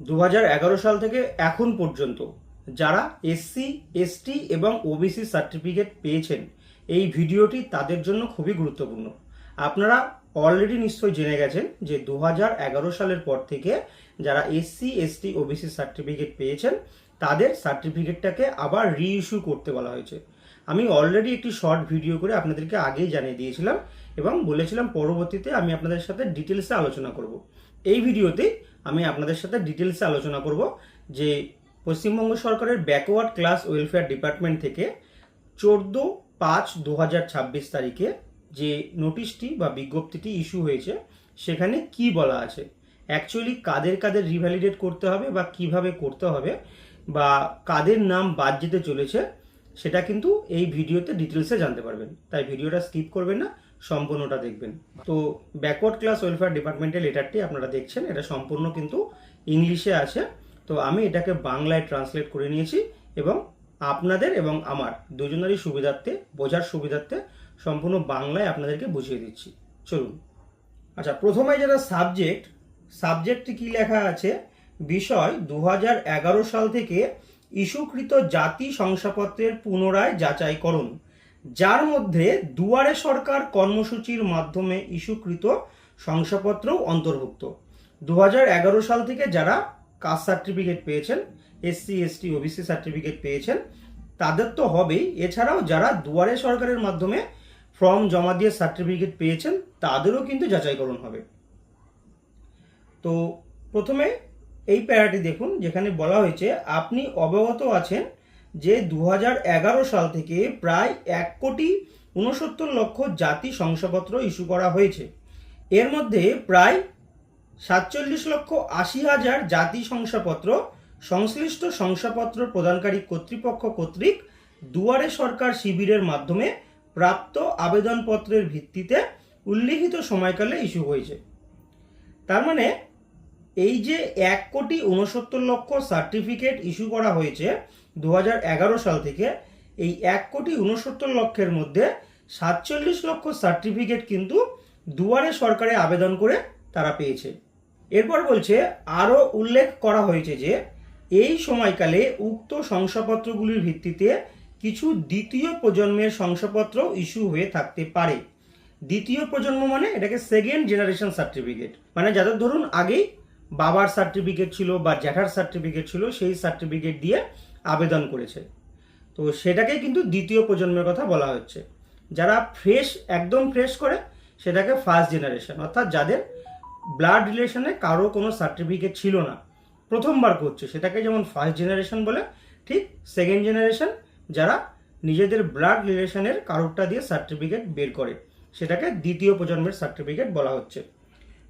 2011 সাল থেকে এখন পর্যন্ত যারা এসসি, এসটি এবং ওবিসি সার্টিফিকেট পেয়েছেন, এই ভিডিওটি তাদের জন্য খুবই গুরুত্বপূর্ণ। আপনারা অলরেডি নিশ্চয়ই জেনে গেছেন যে 2011 সালের পর থেকে যারা এসসি, এসটি, ওবিসি সার্টিফিকেট পেয়েছেন তাদের সার্টিফিকেটটাকে আবার রিইস্যু করতে বলা হয়েছে। আমি অলরেডি একটি শর্ট ভিডিও করে আপনাদেরকে আগেই জানিয়ে দিয়েছিলাম এবং বলেছিলাম পরবর্তীতে আমি আপনাদের সাথে ডিটেলসে আলোচনা করব। এই ভিডিওতে আমি আপনাদের সাথে ডিটেলসে আলোচনা করব যে পশ্চিমবঙ্গ সরকারের ব্যাকওয়ার্ড ক্লাস ওয়েলফেয়ার ডিপার্টমেন্ট থেকে 14/5/2026 তারিখে যে নোটিশটি বা বিজ্ঞপ্তিটি ইস্যু হয়েছে সেখানে কি বলা আছে, অ্যাকচুয়ালি কাদের কাদের রিভ্যালিডেট করতে হবে বা কিভাবে করতে হবে বা কাদের নাম বাদ যেতে চলেছে সেটা কিন্তু এই ভিডিওতে ডিটেলসে জানতে পারবেন। তাই ভিডিওটা স্কিপ করবেন না, সম্পূর্ণটা দেখবেন। তো ব্যাকওয়ার্ড ক্লাস ওয়েলফেয়ার ডিপার্টমেন্টের লেটারটি আপনারা দেখছেন, এটা সম্পূর্ণ কিন্তু ইংলিশে আছে। তো আমি এটাকে বাংলায় ট্রান্সলেট করে নিয়েছি এবং আপনাদের এবং আমার দুজনেরই সুবিধার্থে, বোঝার সুবিধার্থে সম্পূর্ণ বাংলায় আপনাদেরকে বুঝিয়ে দিচ্ছি। চলুন। আচ্ছা, প্রথমে যেটা সাবজেক্টটি কি লেখা আছে, বিষয় 2011 সাল থেকে ইস্যুকৃত জাতি শংসাপত্রের পুনরায় যাচাইকরণ, যার মধ্যে দুয়ারে সরকার কর্মসূচির মাধ্যমে ইস্যুকৃত শংসাপত্রও অন্তর্ভুক্ত। 2011 সাল থেকে যারা কাস্ট সার্টিফিকেট পেয়েছেন, এসসি, এসটি, ওবিসি সার্টিফিকেট পেয়েছেন তাদের তো হবেই, এছাড়াও যারা দুয়ারে সরকারের মাধ্যমে ফর্ম জমা দিয়ে সার্টিফিকেট পেয়েছেন তাদেরও কিন্তু যাচাইকরণ হবে। তো প্রথমে এই প্যারাটি দেখুন, যেখানে বলা হয়েছে আপনি অবগত আছেন যে 2011 সাল থেকে প্রায় 1,69,00,000 জাতি শংসাপত্র ইস্যু করা হয়েছে। এর মধ্যে প্রায় 47,80,000 জাতি শংসাপত্র সংশ্লিষ্ট শংসাপত্র প্রদানকারী কর্তৃপক্ষ কর্তৃক দুয়ারে সরকার শিবিরের মাধ্যমে প্রাপ্ত আবেদনপত্রের ভিত্তিতে উল্লিখিত সময়কালে ইস্যু হয়েছে। তার মানে এই যে 1,69,00,000 সার্টিফিকেট ইস্যু করা হয়েছে 2011 সাল থেকে, এই 1,69,00,000 মধ্যে 47 লক্ষ সার্টিফিকেট কিন্তু দুয়ারে সরকারে আবেদন করে তারা পেয়েছে। এরপর বলছে আরও উল্লেখ করা হয়েছে যে এই সময়কালে উক্ত শংসাপত্রগুলির ভিত্তিতে কিছু দ্বিতীয় প্রজন্মের শংসাপত্র ইস্যু হয়ে থাকতে পারে। দ্বিতীয় প্রজন্ম মানে এটাকে সেকেন্ড জেনারেশন সার্টিফিকেট, মানে যাদের ধরুন আগেই বাবার সার্টিফিকেট ছিল বা জ্যাঠার সার্টিফিকেট ছিল, সেই সার্টিফিকেট দিয়ে আবেদন করেছে, তো সেটাকে কিন্তু দ্বিতীয় প্রজন্মের কথা বলা হচ্ছে। যারা একদম ফ্রেশ করে সেটাকে ফার্স্ট জেনারেশন, অর্থাৎ যাদের ব্লাড রিলেশনে কারো কোনো সার্টিফিকেট ছিল না, প্রথমবার করছে, সেটাকে যেমন ফার্স্ট জেনারেশন বলে, ঠিক সেকেন্ড জেনারেশন যারা নিজেদের ব্লাড রিলেশনের কারোরটা দিয়ে সার্টিফিকেট বের করে সেটাকে দ্বিতীয় প্রজন্মের সার্টিফিকেট বলা হচ্ছে।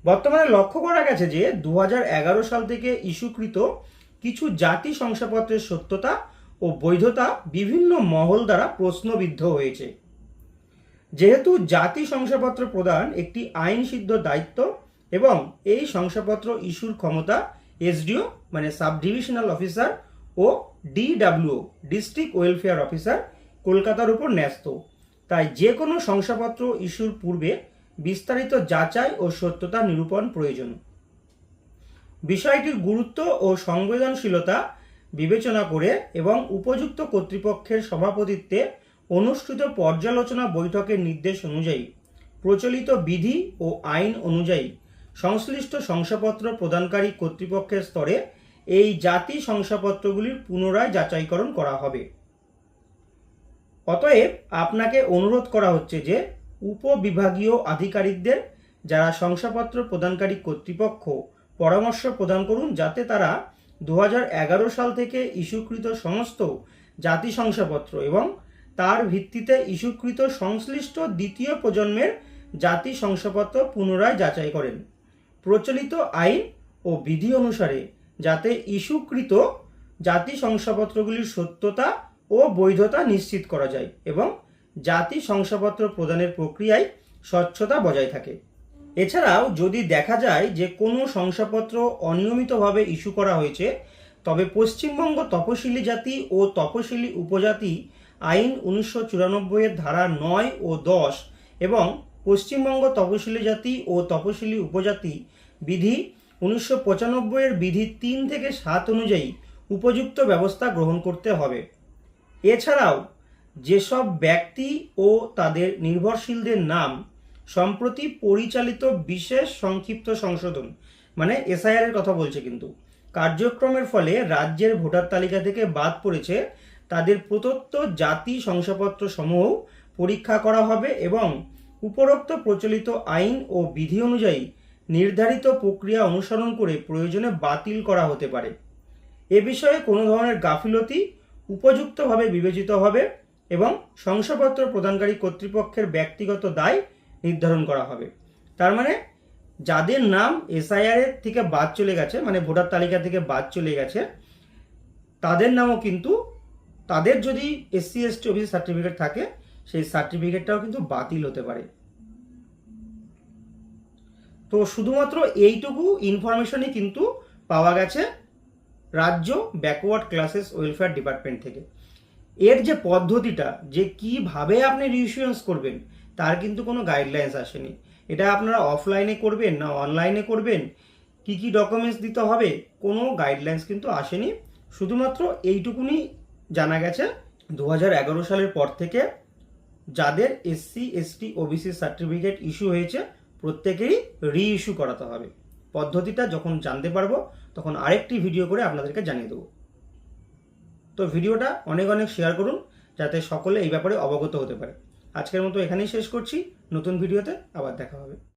বর্তমানে লক্ষ্য করা গেছে যে 2011 সাল থেকে ইস্যুকৃত কিছু জাতি শংসাপত্রের সত্যতা ও বৈধতা বিভিন্ন মহল দ্বারা প্রশ্নবিদ্ধ হয়েছে। যেহেতু জাতি শংসাপত্র প্রদান একটি আইনসিদ্ধ দায়িত্ব এবং এই শংসাপত্র ইস্যুর ক্ষমতা এসডিও মানে সাব ডিভিশনাল অফিসার ও ডিডব্লিউও ডিস্ট্রিক্ট ওয়েলফেয়ার অফিসার কলকাতার উপর ন্যস্ত, তাই যে কোনো শংসাপত্র ইস্যুর পূর্বে বিস্তারিত যাচাই ও সত্যতা নিরূপণ প্রয়োজন। বিষয়টির গুরুত্ব ও সংবেদনশীলতা বিবেচনা করে এবং উপযুক্ত কর্তৃপক্ষের সভাপতিত্বে অনুষ্ঠিত পর্যালোচনা বৈঠকের নির্দেশ অনুযায়ী প্রচলিত বিধি ও আইন অনুযায়ী সংশ্লিষ্ট শংসাপত্র প্রদানকারী কর্তৃপক্ষের স্তরে এই জাতি শংসাপত্রগুলির পুনরায় যাচাইকরণ করা হবে। অতএব আপনাকে অনুরোধ করা হচ্ছে যে উপবিভাগীয় আধিকারিকদের যারা শংসাপত্র প্রদানকারী কর্তৃপক্ষ পরামর্শ প্রদান করুন যাতে তারা 2011 সাল থেকে ইস্যুকৃত সমস্ত জাতি শংসাপত্র এবং তার ভিত্তিতে ইস্যুকৃত সংশ্লিষ্ট দ্বিতীয় প্রজন্মের জাতি শংসাপত্র পুনরায় যাচাই করেন। প্রচলিত আইন ও বিধি অনুসারে যাতে ইস্যুকৃত জাতি শংসাপত্রগুলির সত্যতা ও বৈধতা নিশ্চিত করা যায় এবং জাতি শংসাপত্র প্রদানের প্রক্রিয়ায় স্বচ্ছতা বজায় থাকে। এছাড়াও যদি দেখা যায় যে কোনো শংসাপত্র অনিয়মিতভাবে ইস্যু করা হয়েছে, তবে পশ্চিমবঙ্গ তপশিলি জাতি ও তপশিলি উপজাতি আইন 1994 এর ধারা 9 ও 10 এবং পশ্চিমবঙ্গ তপশিলি জাতি ও তপশিলি উপজাতি বিধি 1995 এর বিধি 3 থেকে 7 অনুযায়ী উপযুক্ত ব্যবস্থা গ্রহণ করতে হবে। এছাড়াও যেসব ব্যক্তি ও তাদের নির্ভরশীলদের নাম সম্প্রতি পরিচালিত বিশেষ সংক্ষিপ্ত সংশোধন, মানে এসআইআর এর কথা বলছে কিন্তু, কার্যক্রমের ফলে রাজ্যের ভোটার তালিকা থেকে বাদ পড়েছে, তাদের প্রদত্ত জাতি শংসাপত্র সমূহ পরীক্ষা করা হবে এবং উপরোক্ত প্রচলিত আইন ও বিধি অনুযায়ী নির্ধারিত প্রক্রিয়া অনুসরণ করে প্রয়োজনে বাতিল করা হতে পারে। এ বিষয়ে কোনো ধরনের গাফিলতি উপযুক্তভাবে বিবেচিত হবে এবং শংসাপত্র প্রদানকারী কর্তৃপক্ষের ব্যক্তিগত দায় নির্ধারণ করা হবে। তার মানে যাদের নাম এসআইআর এর থেকে বাদ চলে গেছে, মানে ভোটার তালিকা থেকে বাদ চলে গেছে, তাদের নামও কিন্তু, তাদের যদি এসসি এসটি ওবিসি সার্টিফিকেট থাকে, সেই সার্টিফিকেটটাও কিন্তু বাতিল হতে পারে। তো শুধুমাত্র এইটুকু ইনফরমেশনই কিন্তু পাওয়া গেছে রাজ্য ব্যাকওয়ার্ড ক্লাসেস ওয়েলফেয়ার ডিপার্টমেন্ট থেকে। এর যে পদ্ধতিটা, যে কিভাবে আপনি রিইস্যুয়েন্স করবেন, তার কিন্তু কোনো গাইডলাইন্স আসেনি। এটা আপনারা অফলাইনে করবেন না অনলাইনে করবেন, কি কি ডকুমেন্টস দিতে হবে, কোনো গাইডলাইন্স কিন্তু আসেনি। শুধুমাত্র এইটুকুনি জানা গেছে 2011 সালের পর থেকে যাদের SC ST OBC certificate issue হয়েছে প্রত্যেকেরই রিইস্যু করাতে হবে। পদ্ধতিটা যখন জানতে পারবো তখন আরেকটি ভিডিও করে আপনাদেরকে জানিয়ে দেবো। তো ভিডিওটা অনেক অনেক শেয়ার করুন যাতে সকলে এই ব্যাপারে অবগত হতে পারে। আজকের মতো এখানেই শেষ করছি, নতুন ভিডিওতে আবার দেখা হবে।